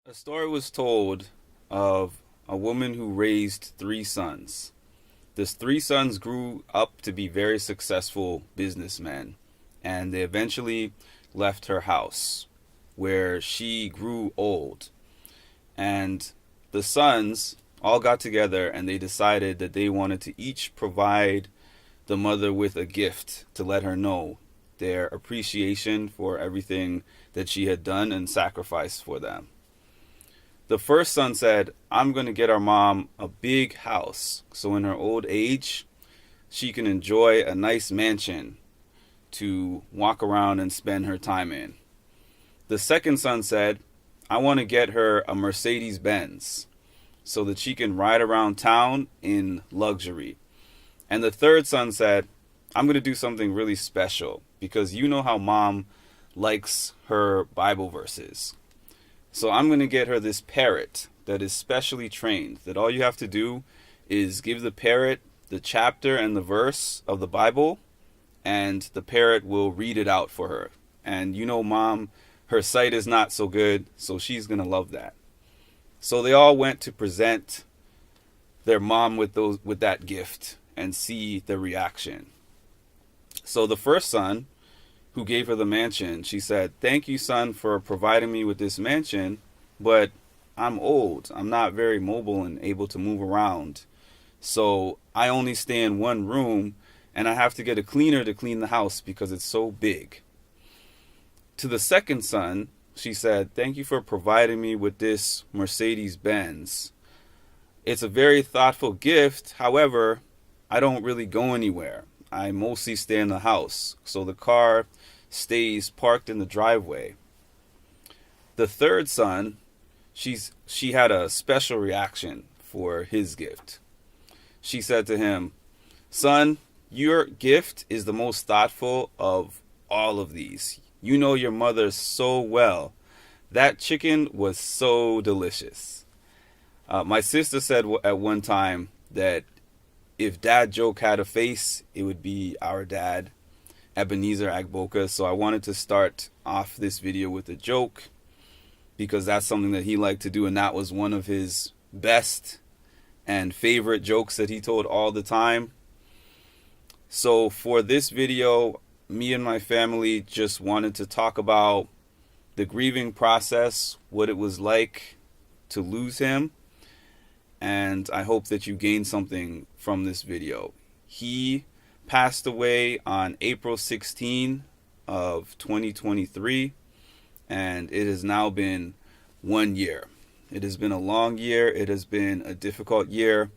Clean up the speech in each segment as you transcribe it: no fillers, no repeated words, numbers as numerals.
A story was told of a woman who raised three sons. These three sons grew up to be very successful businessmen, and they eventually left her house where she grew old. And the sons all got together and they decided that they wanted to each provide the mother with a gift to let her know their appreciation for everything that she had done and sacrificed for them. The first son said, I'm going to get our mom a big house so in her old age she can enjoy a nice mansion to walk around and spend her time in. The second son said, I want to get her a Mercedes Benz so that she can ride around town in luxury. And the third son said, I'm going to do something really special because you know how mom likes her Bible verses. So I'm going to get her this parrot that is specially trained, that all you have to do is give the parrot the chapter and the verse of the Bible, and the parrot will read it out for her. And you know mom, her sight is not so good, so she's going to love that. So they all went to present their mom with that gift and see the reaction. So the first son, who gave her the mansion, she said, thank you, son, for providing me with this mansion, but I'm old. I'm not very mobile and able to move around. So I only stay in one room, and I have to get a cleaner to clean the house because it's so big. To the second son, she said, thank you for providing me with this Mercedes Benz. It's a very thoughtful gift. However, I don't really go anywhere. I mostly stay in the house, so the car stays parked in the driveway. The third son, she had a special reaction for his gift. She said to him, son, your gift is the most thoughtful of all of these. You know your mother so well. That chicken was so delicious. My sister said at one time that if Dad Joke had a face, it would be our dad, Ebenezer Agboka. So I wanted to start off this video with a joke because that's something that he liked to do, and that was one of his best and favorite jokes that he told all the time. So for this video, me and my family just wanted to talk about the grieving process, what it was like to lose him, and I hope that you gain something from this video. He passed away on April 16 of 2023, and it has now been 1 year. It has been a long year. It has been a difficult year,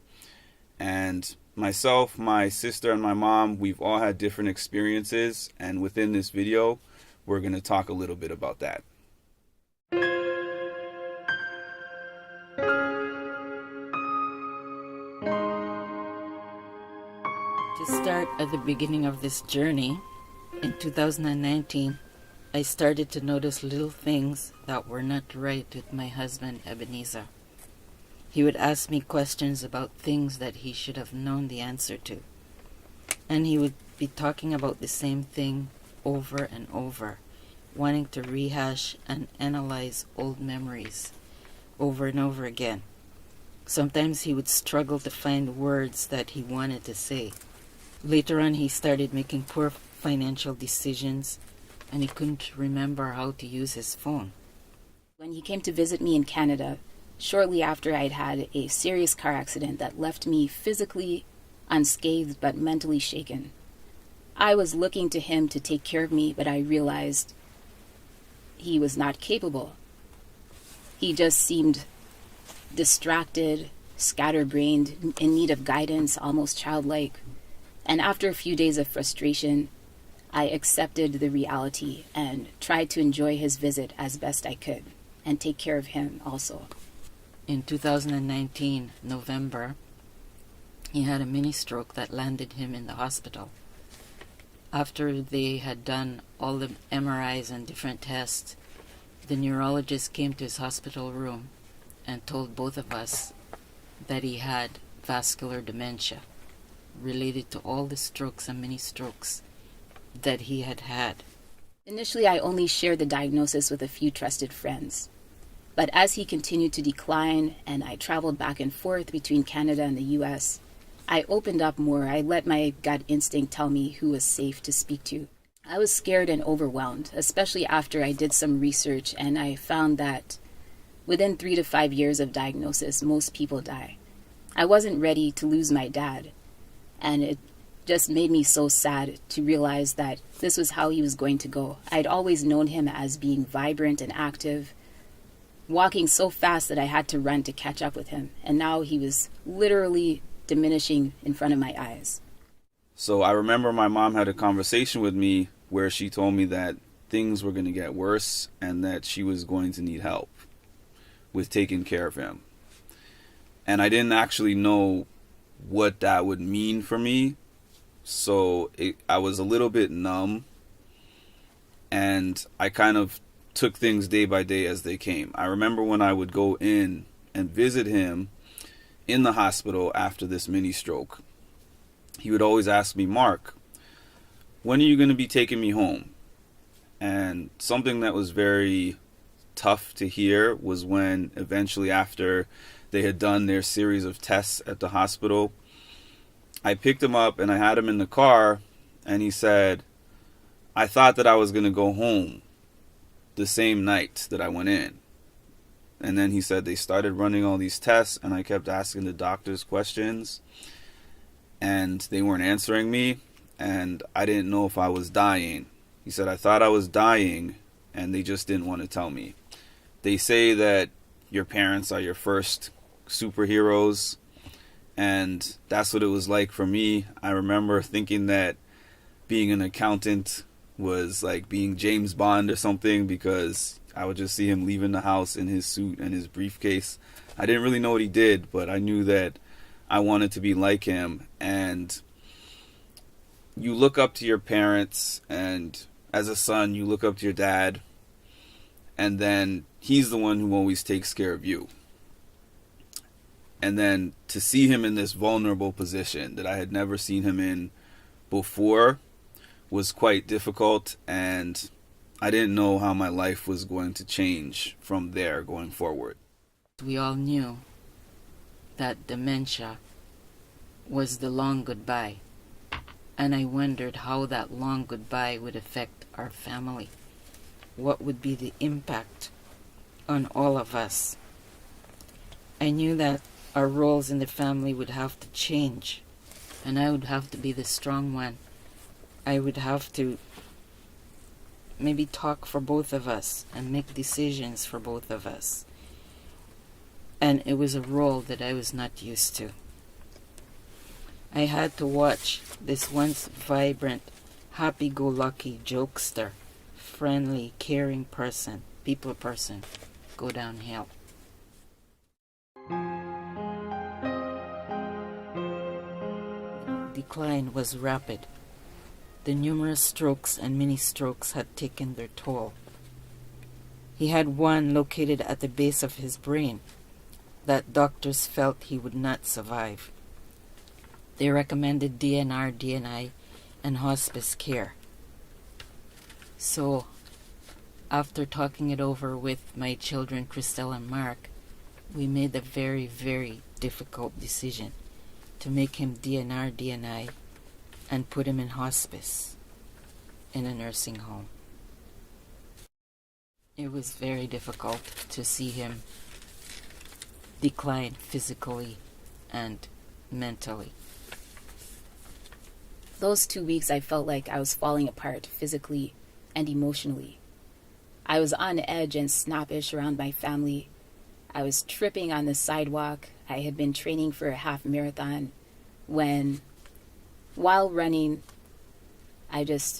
and myself, my sister, and my mom, we've all had different experiences, and within this video, we're going to talk a little bit about that. To start at the beginning of this journey, in 2019, I started to notice little things that were not right with my husband, Ebenezer. He would ask me questions about things that he should have known the answer to. And he would be talking about the same thing over and over, wanting to rehash and analyze old memories over and over again. Sometimes he would struggle to find words that he wanted to say. Later on, he started making poor financial decisions, and he couldn't remember how to use his phone. When he came to visit me in Canada, shortly after I'd had a serious car accident that left me physically unscathed but mentally shaken, I was looking to him to take care of me, but I realized he was not capable. He just seemed distracted, scatterbrained, in need of guidance, almost childlike. And after a few days of frustration, I accepted the reality and tried to enjoy his visit as best I could and take care of him also. In 2019, November, he had a mini stroke that landed him in the hospital. After they had done all the MRIs and different tests, the neurologist came to his hospital room and told both of us that he had vascular dementia related to all the strokes and mini strokes that he had had. Initially, I only shared the diagnosis with a few trusted friends. But as he continued to decline and I traveled back and forth between Canada and the US, I opened up more. I let my gut instinct tell me who was safe to speak to. I was scared and overwhelmed, especially after I did some research and I found that within 3 to 5 years of diagnosis, most people die. I wasn't ready to lose my dad, and it just made me so sad to realize that this was how he was going to go. I'd always known him as being vibrant and active, walking so fast that I had to run to catch up with him, and now he was literally diminishing in front of my eyes. So I remember my mom had a conversation with me where she told me that things were going to get worse and that she was going to need help with taking care of him. And I didn't actually know what that would mean for me. So I was a little bit numb, and I kind of took things day by day as they came. I remember when I would go in and visit him in the hospital after this mini stroke, he would always ask me, "Mark, when are you going to be taking me home?" And something that was very tough to hear was when eventually, after they had done their series of tests at the hospital, I picked him up and I had him in the car, and he said, "I thought that I was going to go home the same night that I went in." And then he said they started running all these tests, and I kept asking the doctors questions, and they weren't answering me, and I didn't know if I was dying. He said, "I thought I was dying, and they just didn't want to tell me." They say that your parents are your first superheroes, and that's what it was like for me. I remember thinking that being an accountant was like being James Bond or something, because I would just see him leaving the house in his suit and his briefcase. I didn't really know what he did, but I knew that I wanted to be like him. And you look up to your parents, and as a son, you look up to your dad, and then he's the one who always takes care of you. And then to see him in this vulnerable position that I had never seen him in before was quite difficult, and I didn't know how my life was going to change from there going forward. We all knew that dementia was the long goodbye, and I wondered how that long goodbye would affect our family. What would be the impact on all of us? I knew that our roles in the family would have to change, and I would have to be the strong one. I would have to maybe talk for both of us and make decisions for both of us. And it was a role that I was not used to. I had to watch this once vibrant, happy-go-lucky jokester, friendly, caring person, people person, go downhill. Decline was rapid. The numerous strokes and mini-strokes had taken their toll. He had one located at the base of his brain that doctors felt he would not survive. They recommended DNR, DNI, and hospice care. So, after talking it over with my children, Christelle and Marc, we made the very, very difficult decision to make him DNR, DNI, and put him in hospice in a nursing home. It was very difficult to see him decline physically and mentally. Those 2 weeks I felt like I was falling apart physically and emotionally. I was on edge and snappish around my family. I was tripping on the sidewalk. I had been training for a half marathon when, while running,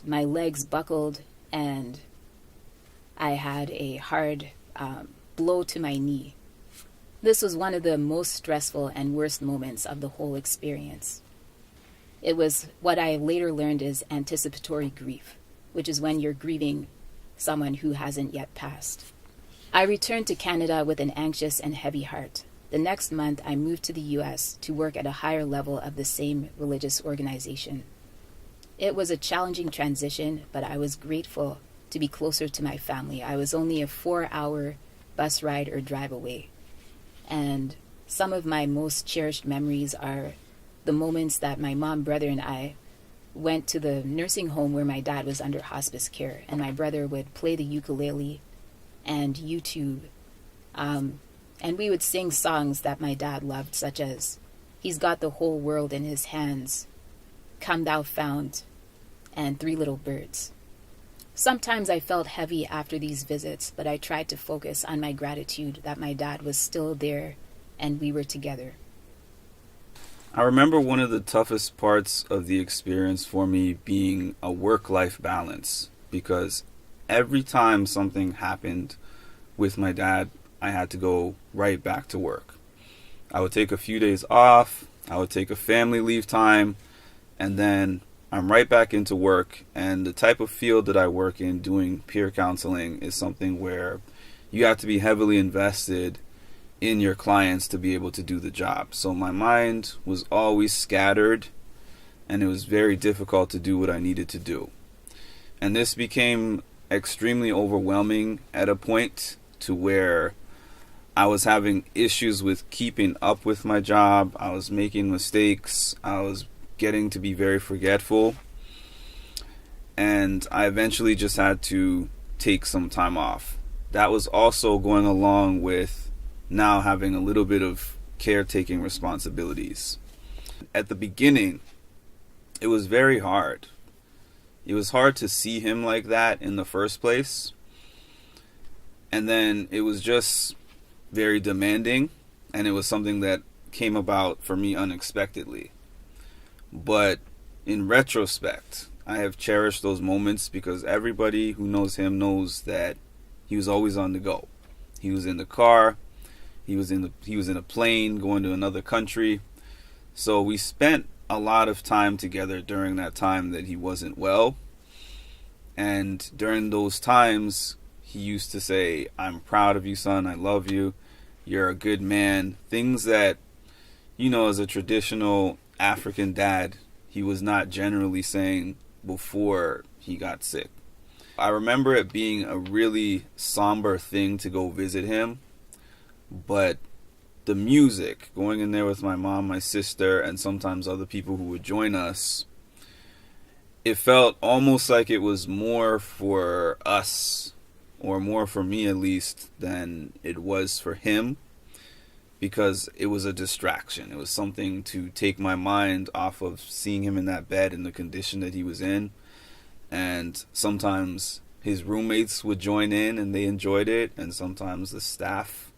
my legs buckled and I had a hard blow to my knee. This was one of the most stressful and worst moments of the whole experience. It was what I later learned is anticipatory grief, which is when you're grieving someone who hasn't yet passed. I returned to Canada with an anxious and heavy heart. The next month, I moved to the U.S. to work at a higher level of the same religious organization. It was a challenging transition, but I was grateful to be closer to my family. I was only a 4-hour bus ride, or drive away. And some of my most cherished memories are the moments that my mom, brother, and I went to the nursing home where my dad was under hospice care, and my brother would play the ukulele and YouTube, and we would sing songs that my dad loved, such as "He's Got the Whole World in His Hands," "Come Thou Fount," and "Three Little Birds." Sometimes I felt heavy after these visits, but I tried to focus on my gratitude that my dad was still there and we were together. I remember one of the toughest parts of the experience for me being a work-life balance, because every time something happened with my dad, I had to go right back to work. I would take a few days off, I would take a family leave time, and then I'm right back into work. And the type of field that I work in, doing peer counseling, is something where you have to be heavily invested in your clients to be able to do the job. So my mind was always scattered, and it was very difficult to do what I needed to do. And this became extremely overwhelming at a point to where I was having issues with keeping up with my job. I was making mistakes. I was getting to be very forgetful. And I eventually just had to take some time off. That was also going along with now having a little bit of caretaking responsibilities. At the beginning, it was very hard. It was hard to see him like that in the first place. And then it was just very demanding, and it was something that came about for me unexpectedly. But in retrospect, I have cherished those moments, because everybody who knows him knows that he was always on the go. He was in the car, he was in a plane going to another country. So we spent a lot of time together during that time that he wasn't well. And during those times, he used to say, "I'm proud of you, son. I love you. You're a good man." Things that, as a traditional African dad, he was not generally saying before he got sick. I remember it being a really somber thing to go visit him, but the music, going in there with my mom, my sister, and sometimes other people who would join us, it felt almost like it was more for us, or more for me at least, than it was for him, because it was a distraction. It was something to take my mind off of seeing him in that bed in the condition that he was in. And sometimes his roommates would join in and they enjoyed it, and sometimes the staff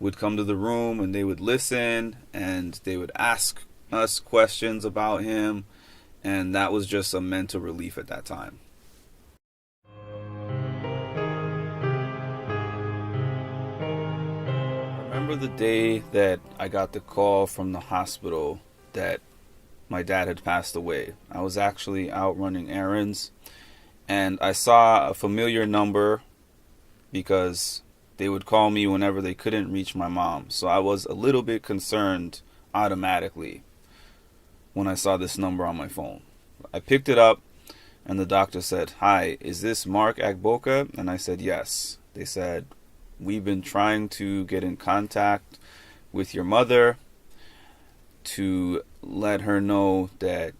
would come to the room and they would listen and they would ask us questions about him, and that was just a mental relief at that time. I remember the day that I got the call from the hospital that my dad had passed away. I was actually out running errands, and I saw a familiar number because they would call me whenever they couldn't reach my mom. So I was a little bit concerned automatically when I saw this number on my phone. I picked it up, and the doctor said, "Hi, is this Marc Agboka?" And I said, "Yes." They said, "We've been trying to get in contact with your mother to let her know that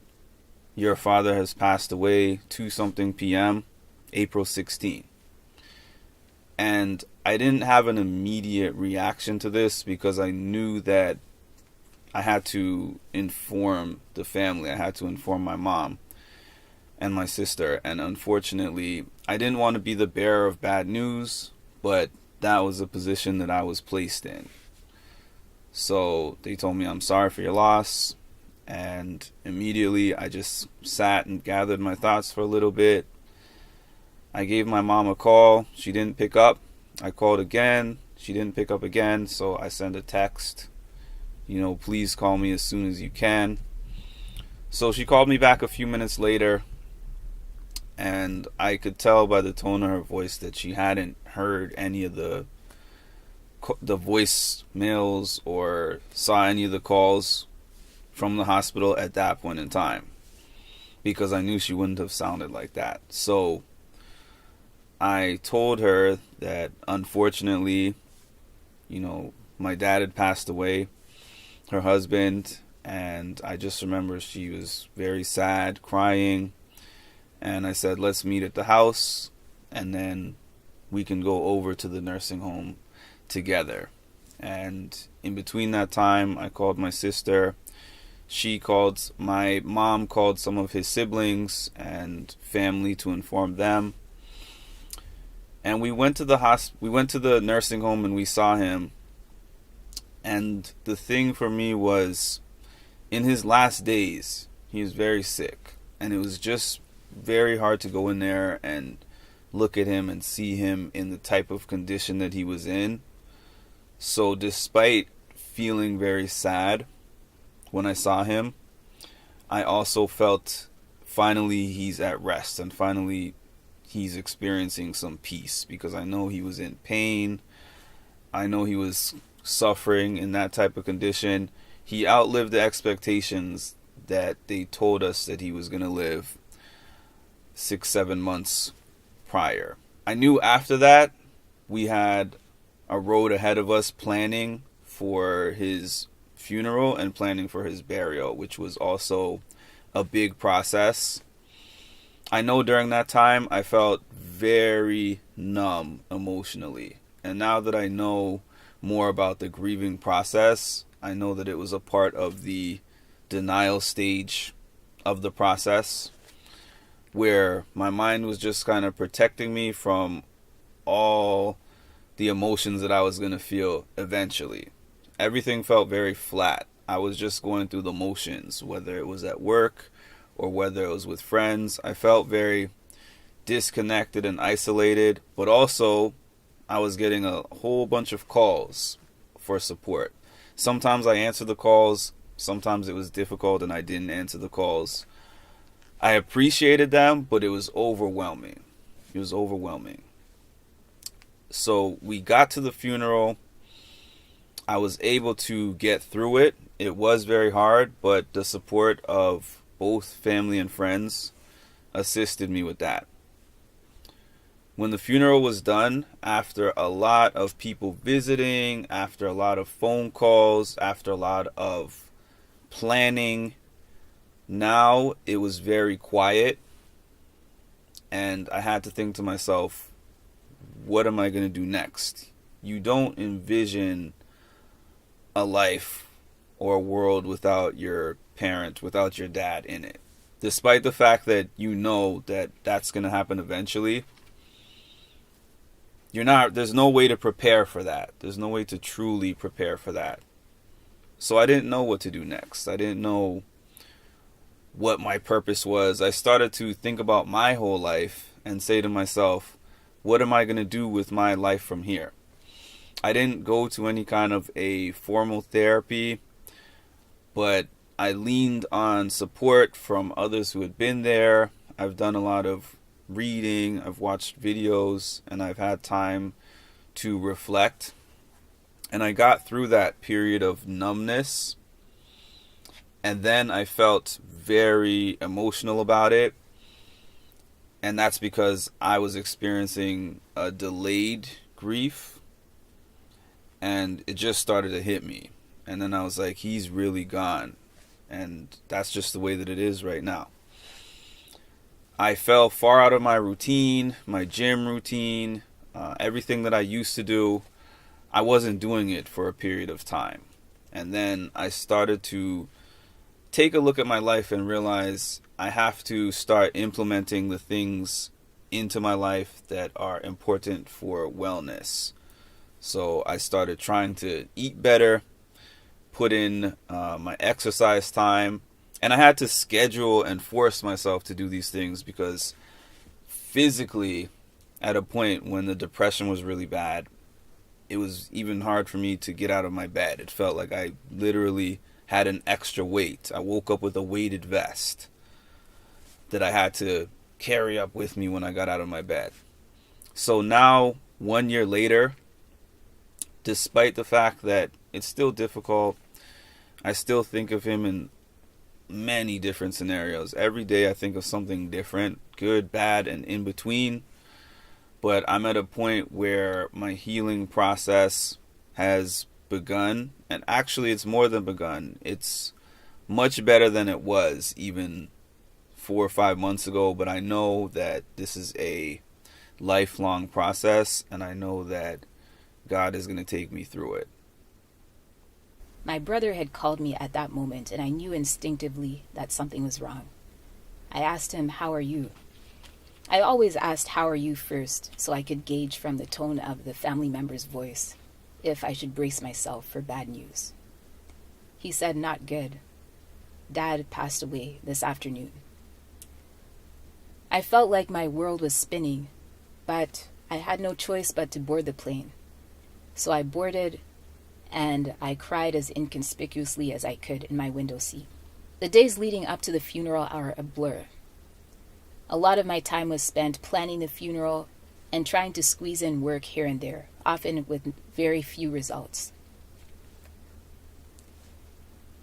your father has passed away 2-something p.m., April 16. And I didn't have an immediate reaction to this because I knew that I had to inform the family. I had to inform my mom and my sister. And unfortunately, I didn't want to be the bearer of bad news, but that was a position that I was placed in. So they told me, "I'm sorry for your loss." And immediately I just sat and gathered my thoughts for a little bit. I gave my mom a call. She didn't pick up. I called again. She didn't pick up again. So I sent a text, "Please call me as soon as you can." So she called me back a few minutes later, and I could tell by the tone of her voice that she hadn't heard any of the voicemails or saw any of the calls from the hospital at that point in time, because I knew she wouldn't have sounded like that. So I told her that unfortunately My dad had passed away, her husband, and I just remember she was very sad, crying, and I said, let's meet at the house, and then we can go over to the nursing home together. And in between that time, I called my sister. My mom called some of his siblings and family to inform them. And we went to the nursing home and we saw him. And the thing for me was, in his last days, he was very sick. And it was just very hard to go in there and look at him and see him in the type of condition that he was in. So despite feeling very sad when I saw him, I also felt finally he's at rest and finally he's experiencing some peace, because I know he was in pain. I know he was suffering in that type of condition. He outlived the expectations that they told us that he was going to live 6-7 months prior. I knew after that we had a road ahead of us planning for his funeral and planning for his burial, which was also a big process. I know during that time I felt very numb emotionally. And now that I know more about the grieving process, I know that it was a part of the denial stage of the process, where my mind was just kind of protecting me from all the emotions that I was going to feel eventually. Everything felt very flat. I was just going through the motions, whether it was at work or whether it was with friends. I felt very disconnected and isolated, but also I was getting a whole bunch of calls for support. Sometimes I answered the calls, sometimes it was difficult and I didn't answer the calls. I appreciated them, but it was overwhelming. It was overwhelming. So we got to the funeral. I was able to get through it. It was very hard, but the support of both family and friends assisted me with that. When the funeral was done, after a lot of people visiting, after a lot of phone calls, after a lot of planning, now it was very quiet. And I had to think to myself, what am I going to do next? You don't envision a life or a world without your parent, without your dad in it. Despite the fact that you know that that's going to happen eventually, there's no way to prepare for that. There's no way to truly prepare for that. So I didn't know what to do next. I didn't know what my purpose was. I started to think about my whole life and say to myself, what am I going to do with my life from here? I didn't go to any kind of a formal therapy, but I leaned on support from others who had been there. I've done a lot of reading, I've watched videos, and I've had time to reflect. And I got through that period of numbness. And then I felt very emotional about it. And that's because I was experiencing a delayed grief. And it just started to hit me. And then I was like, he's really gone. And that's just the way that it is right now. I fell far out of my routine, my gym routine, everything that I used to do. I wasn't doing it for a period of time. And then I started to take a look at my life and realize I have to start implementing the things into my life that are important for wellness. So I started trying to eat better, put in my exercise time, and I had to schedule and force myself to do these things because physically, at a point when the depression was really bad, it was even hard for me to get out of my bed. It felt like I literally had an extra weight. I woke up with a weighted vest that I had to carry up with me when I got out of my bed. So now, 1 year later, despite the fact that it's still difficult, I still think of him in many different scenarios. Every day I think of something different, good, bad, and in between. But I'm at a point where my healing process has begun, and actually it's more than begun. It's much better than it was even 4 or 5 months ago, but I know that this is a lifelong process, and I know that God is going to take me through it. My brother had called me at that moment, and I knew instinctively that something was wrong. I asked him, "How are you?" I always asked, "How are you?" first, so I could gauge from the tone of the family member's voice if I should brace myself for bad news. He said, "Not good. Dad passed away this afternoon." I felt like my world was spinning, but I had no choice but to board the plane. So I boarded, and I cried as inconspicuously as I could in my window seat. The days leading up to the funeral are a blur. A lot of my time was spent planning the funeral and trying to squeeze in work here and there, often with very few results.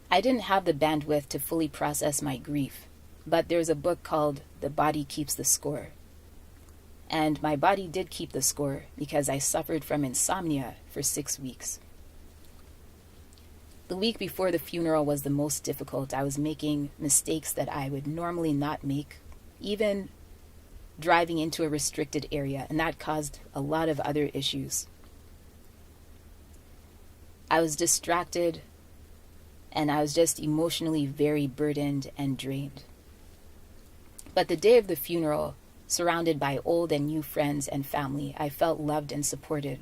I didn't have the bandwidth to fully process my grief, but there's a book called The Body Keeps the Score. And my body did keep the score because I suffered from insomnia for 6 weeks. The week before the funeral was the most difficult. I was making mistakes that I would normally not make, even driving into a restricted area, and that caused a lot of other issues. I was distracted, and I was just emotionally very burdened and drained. But the day of the funeral, surrounded by old and new friends and family, I felt loved and supported,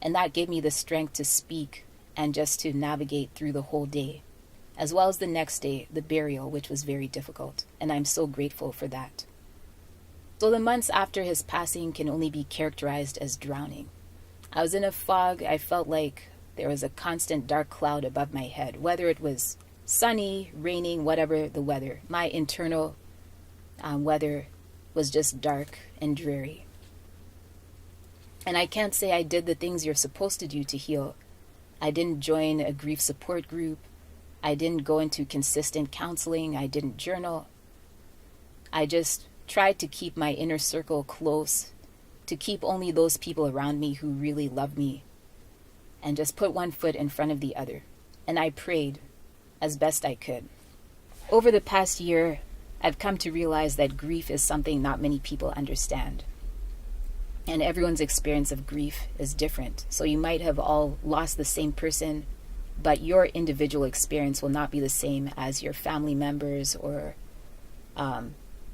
and that gave me the strength to speak and just to navigate through the whole day, as well as the next day, the burial, which was very difficult, and I'm so grateful for that. So the months after his passing can only be characterized as drowning. I was in a fog. I felt like there was a constant dark cloud above my head, whether it was sunny, raining, whatever the weather. My internal weather was just dark and dreary. And I can't say I did the things you're supposed to do to heal. I didn't join a grief support group. I didn't go into consistent counseling. I didn't journal. I just tried to keep my inner circle close, to keep only those people around me who really love me, and just put one foot in front of the other. And I prayed as best I could. Over the past year, I've come to realize that grief is something not many people understand. And everyone's experience of grief is different. So you might have all lost the same person, but your individual experience will not be the same as your family members or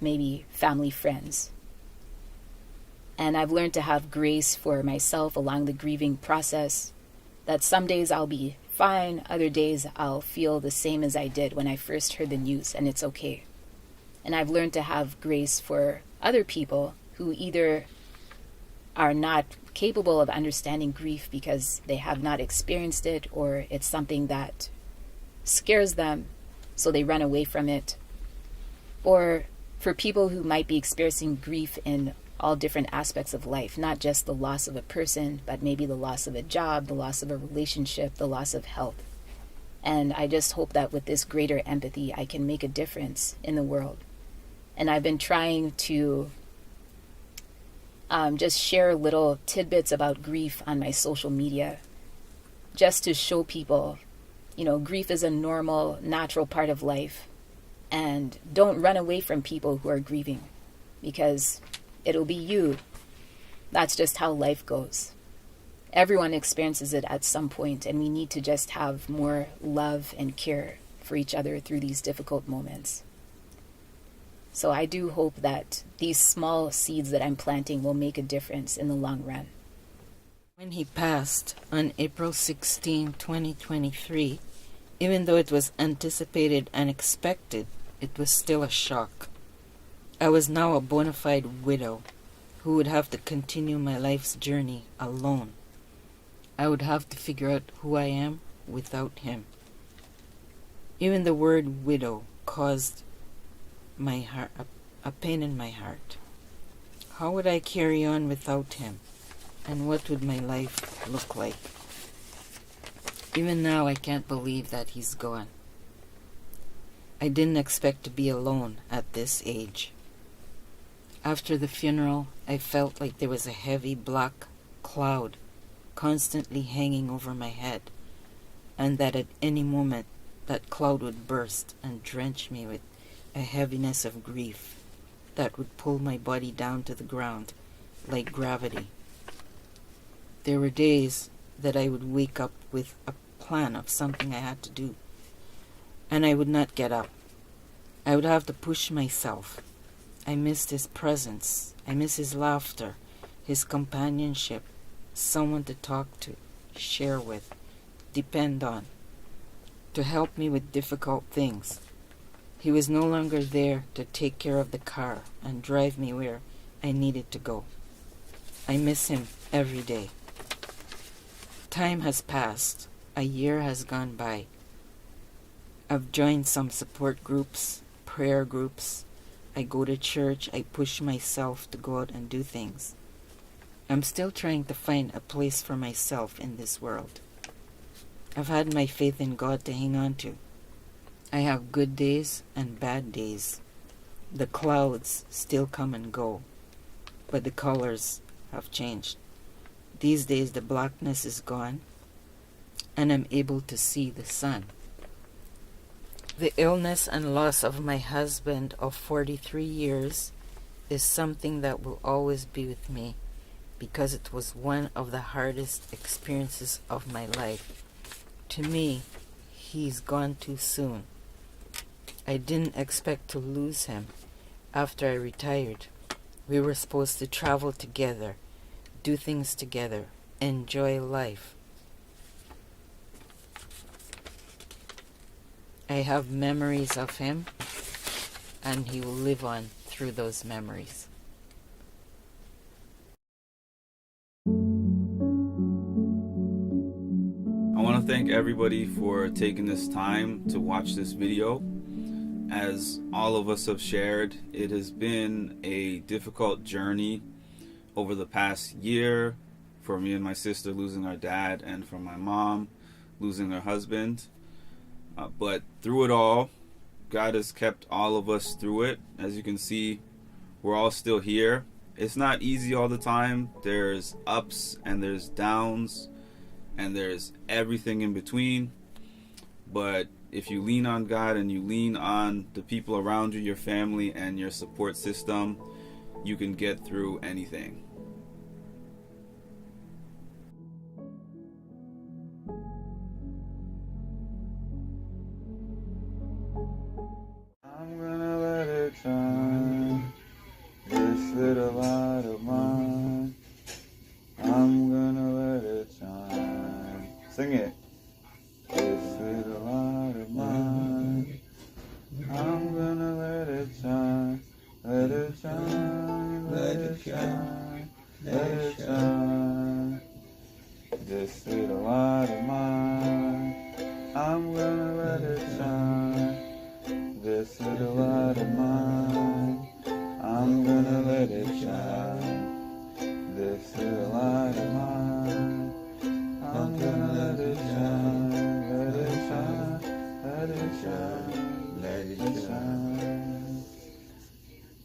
maybe family friends. And I've learned to have grace for myself along the grieving process, that some days I'll be fine, other days I'll feel the same as I did when I first heard the news, and it's okay. And I've learned to have grace for other people who either are not capable of understanding grief because they have not experienced it, or it's something that scares them, so they run away from it. Or for people who might be experiencing grief in all different aspects of life, not just the loss of a person, but maybe the loss of a job, the loss of a relationship, the loss of health. And I just hope that with this greater empathy, I can make a difference in the world. And I've been trying to just share little tidbits about grief on my social media, just to show people, grief is a normal, natural part of life. And don't run away from people who are grieving, because it'll be you. That's just how life goes. Everyone experiences it at some point, and we need to just have more love and care for each other through these difficult moments. So I do hope that these small seeds that I'm planting will make a difference in the long run. When he passed on April 16, 2023, even though it was anticipated and expected, it was still a shock. I was now a bona fide widow who would have to continue my life's journey alone. I would have to figure out who I am without him. Even the word widow caused my heart a pain in my heart. How would I carry on without him? And what would my life look like? Even now, I can't believe that he's gone. I didn't expect to be alone at this age. After the funeral, I felt like there was a heavy black cloud constantly hanging over my head, and that at any moment that cloud would burst and drench me with a heaviness of grief that would pull my body down to the ground like gravity. There were days that I would wake up with a plan of something I had to do, and I would not get up. I would have to push myself. I missed his presence. I miss his laughter, his companionship, someone to talk to, share with, depend on, to help me with difficult things. He was no longer there to take care of the car and drive me where I needed to go. I miss him every day. Time has passed. A year has gone by. I've joined some support groups, prayer groups. I go to church. I push myself to go out and do things. I'm still trying to find a place for myself in this world. I've had my faith in God to hang on to. I have good days and bad days. The clouds still come and go, but the colors have changed. These days the blackness is gone, and I'm able to see the sun. The illness and loss of my husband of 43 years is something that will always be with me, because it was one of the hardest experiences of my life. To me, he's gone too soon. I didn't expect to lose him after I retired. We were supposed to travel together, do things together, enjoy life. I have memories of him, and he will live on through those memories. I want to thank everybody for taking this time to watch this video. As all of us have shared, it has been a difficult journey over the past year for me and my sister losing our dad, and for my mom losing her husband. But through it all, God has kept all of us through it. As you can see, we're all still here. It's not easy all the time. There's ups and there's downs, and there's everything in between. But if you lean on God and you lean on the people around you, your family and your support system, you can get through anything. I'm gonna let it shine, this little light of mine. I'm gonna let it shine. Sing it. This little light of mine, I'm gonna let it shine, let it shine, let it shine, let it shine. This little light of mine, I'm gonna let it shine. This little light of mine, I'm gonna let it shine. This little light of mine, I'm gonna let it shine, let it shine, let it shine, let it shine.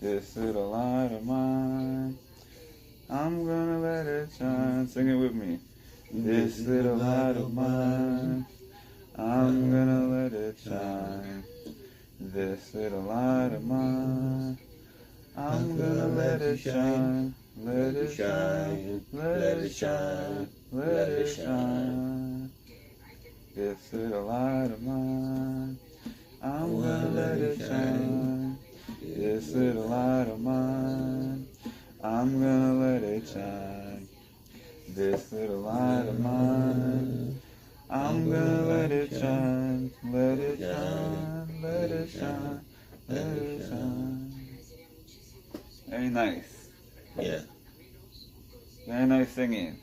This little light of mine, I'm gonna let it shine. Sing it with me. This little light of mine, I'm gonna let it shine. This little light of mine, I'm gonna let it shine. Let it shine, let it shine, let it shine. This little light of mine, I'm gonna let it shine. This little light of mine, I'm gonna let it shine. This little light of mine, I'm gonna let it shine. Let it shine, let it shine, let it shine. Very nice. Yeah. Very nice singing.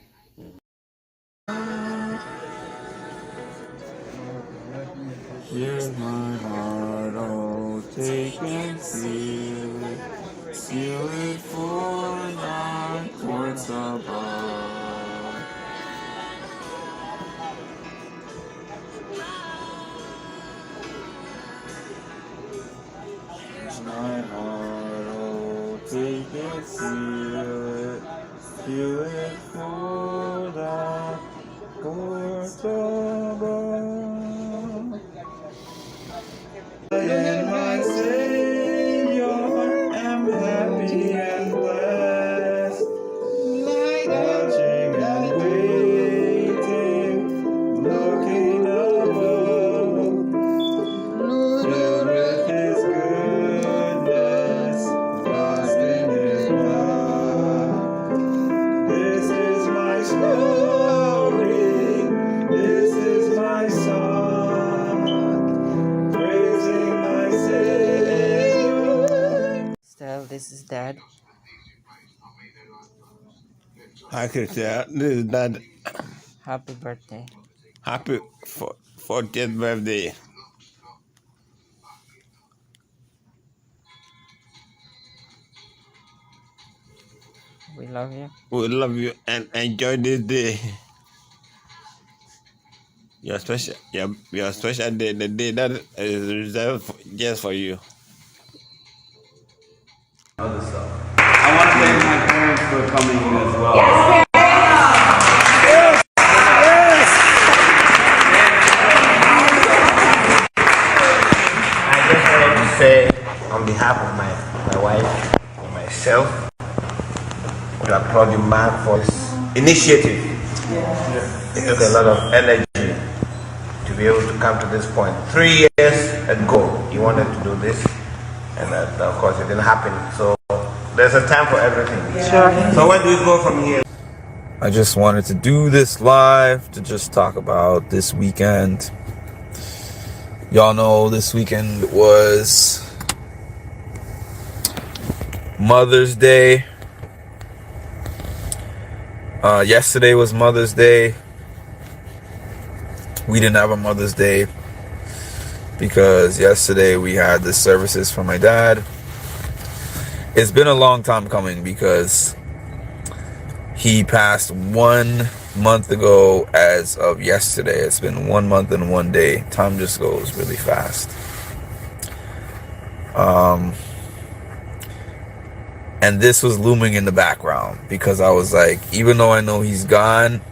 Here's my heart, oh, take and seal it. Seal it for thy courts above. Here's my heart, oh, take and seal it. Seal it for thy Dad. Hi, Christian. This is Dad. Happy birthday. Happy 40th birthday. We love you. We love you and enjoy this day. Your special day, the day that is reserved just for you. Other stuff. I want to thank my parents for coming as well. Yes. I just wanted to say, on behalf of my wife and myself, to applaud you, Marc, for this initiative. It took a lot of energy to be able to come to this point. 3 years ago, you wanted to do this, and that, of course, it didn't happen. So there's a time for everything. Sure. So where do we go from here? I just wanted to do this live to just talk about this weekend. Y'all know this weekend was Mother's Day. Yesterday was Mother's Day. We didn't have a Mother's Day because yesterday we had the services for my dad. It's been a long time coming because he passed 1 month ago as of yesterday. It's been 1 month and 1 day. Time just goes really fast. And this was looming in the background because I was like, even though I know he's gone,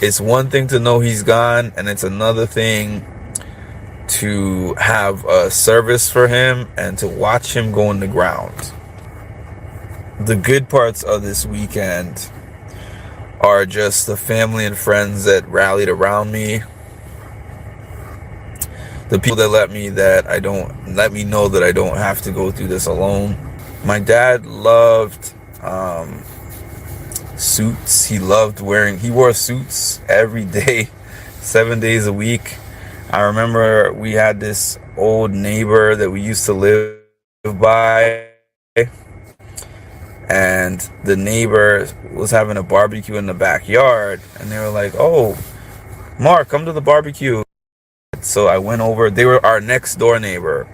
it's one thing to know he's gone, and it's another thing to have a service for him and to watch him go in the ground. The good parts of this weekend are just the family and friends that rallied around me. The people that let me know that I don't have to go through this alone. My dad loved suits. He wore suits every day, 7 days a week. I remember we had this old neighbor that we used to live by, and the neighbor was having a barbecue in the backyard, and they were like, "Oh, Mark, come to the barbecue." So I went over. They were our next door neighbor,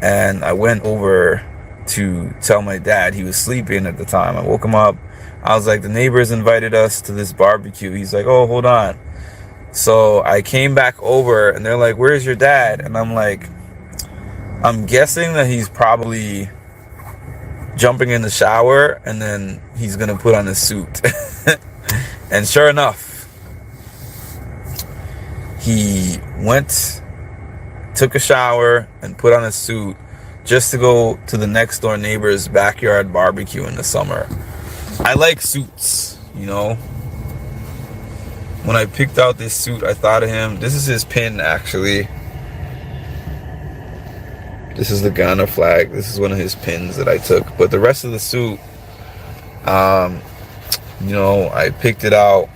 and I went over to tell my dad. He was sleeping at the time. I woke him up. I was like, "The neighbors invited us to this barbecue." He's like, "Oh, hold on." So I came back over, and they're like, "Where's your dad?" And I'm like, I'm guessing that he's probably jumping in the shower, and then he's gonna put on his suit. And sure enough, he took a shower and put on his suit just to go to the next door neighbor's backyard barbecue in the summer. I like suits, you know. When I picked out this suit, I thought of him. This is his pin, actually. This is the Ghana flag. This is one of his pins that I took. But the rest of the suit, you know, I picked it out,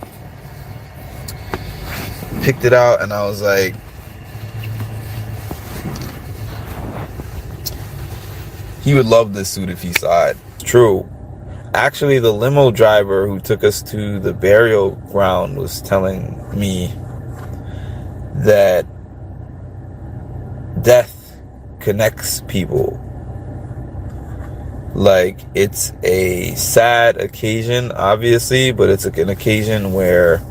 and I was like, he would love this suit if he saw it. It's true. Actually, the limo driver who took us to the burial ground was telling me that death connects people. Like, it's a sad occasion, obviously, but it's an occasion where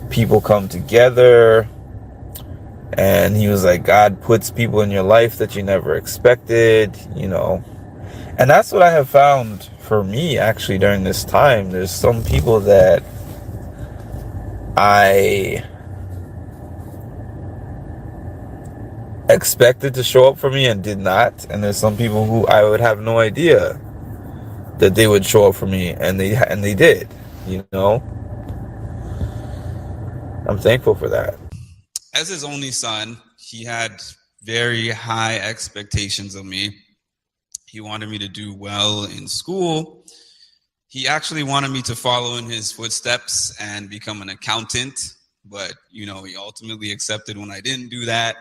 people come together. And he was like, God puts people in your life that you never expected, you know. And that's what I have found for me, actually, during this time. There's some people that I expected to show up for me and did not. And there's some people who I would have no idea that they would show up for me, and they did, you know. I'm thankful for that. As his only son, he had very high expectations of me. He wanted me to do well in school. He actually wanted me to follow in his footsteps and become an accountant, but, you know, he ultimately accepted when I didn't do that.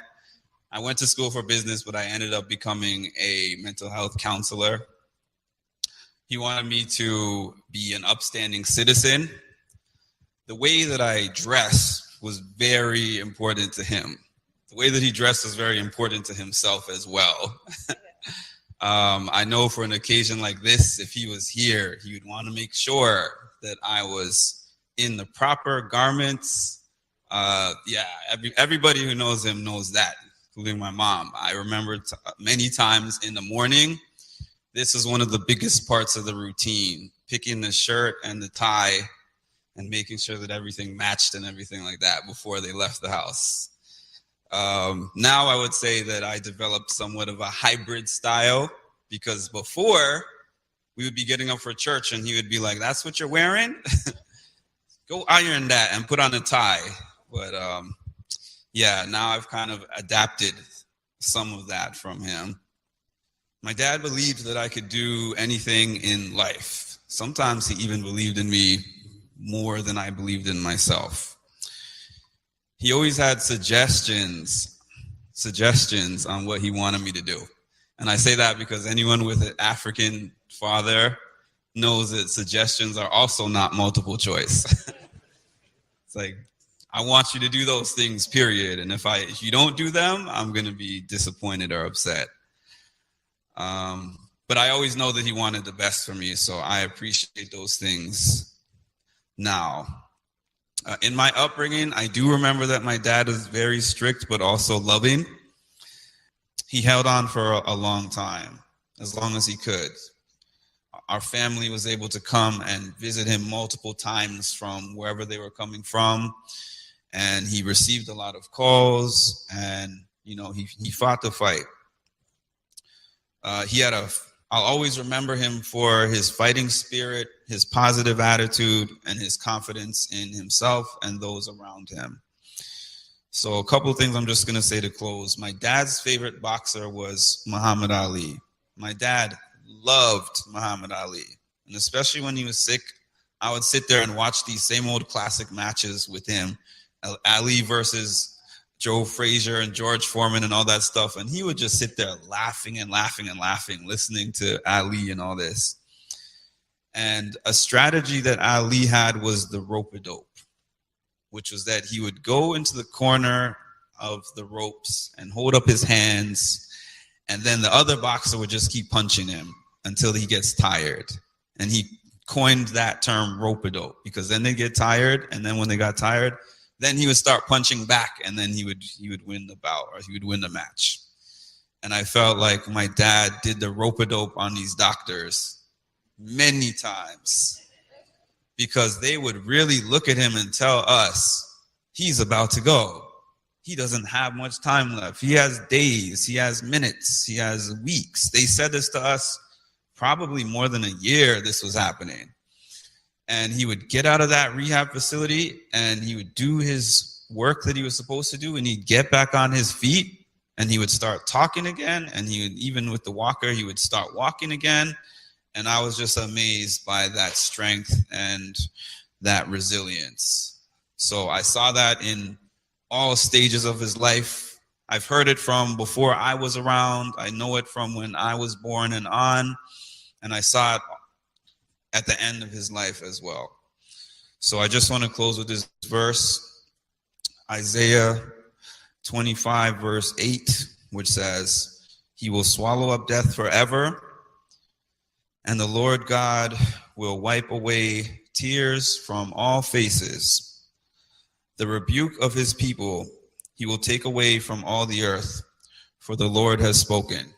I went to school for business, but I ended up becoming a mental health counselor. He wanted me to be an upstanding citizen. The way that I dress was very important to him. The way that he dressed was very important to himself as well. I know for an occasion like this, if he was here, he would want to make sure that I was in the proper garments. Everybody who knows him knows that, including my mom. I remember many times in the morning, this is one of the biggest parts of the routine, picking the shirt and the tie and making sure that everything matched and everything like that before they left the house. Now I would say that I developed somewhat of a hybrid style, because before we would be getting up for church and he would be like, "That's what you're wearing? Go iron that and put on a tie." But now I've kind of adapted some of that from him. My dad believed that I could do anything in life. Sometimes he even believed in me more than I believed in myself. He always had suggestions on what he wanted me to do. And I say that because anyone with an African father knows that suggestions are also not multiple choice. It's like, I want you to do those things, period. And if you don't do them, I'm going to be disappointed or upset. But I always know that he wanted the best for me, so I appreciate those things now. In my upbringing, I do remember that my dad was very strict, but also loving. He held on for a long time, as long as he could. Our family was able to come and visit him multiple times from wherever they were coming from. And he received a lot of calls, and, he fought the fight. I'll always remember him for his fighting spirit, his positive attitude, and his confidence in himself and those around him. So a couple of things I'm just going to say to close. My dad's favorite boxer was Muhammad Ali. My dad loved Muhammad Ali. And especially when he was sick, I would sit there and watch these same old classic matches with him. Ali versus Joe Frazier and George Foreman and all that stuff. And he would just sit there laughing and laughing and laughing, listening to Ali and all this. And a strategy that Ali had was the rope-a-dope, which was that he would go into the corner of the ropes and hold up his hands, and then the other boxer would just keep punching him until he gets tired. And he coined that term rope-a-dope, because then they get tired, and then when they got tired, then he would start punching back, and then he would win the bout, or he would win the match. And I felt like my dad did the rope-a-dope on these doctors many times, because they would really look at him and tell us, he's about to go. He doesn't have much time left. He has days, he has minutes, he has weeks. They said this to us probably more than a year this was happening. And he would get out of that rehab facility and he would do his work that he was supposed to do, and he'd get back on his feet and he would start talking again. And he would, even with the walker, he would start walking again. And I was just amazed by that strength and that resilience. So I saw that in all stages of his life. I've heard it from before I was around. I know it from when I was born and on. And I saw it at the end of his life as well. So I just want to close with this verse, Isaiah 25, verse 8, which says, "He will swallow up death forever, and the Lord God will wipe away tears from all faces. The rebuke of his people he will take away from all the earth, for the Lord has spoken."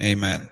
Amen.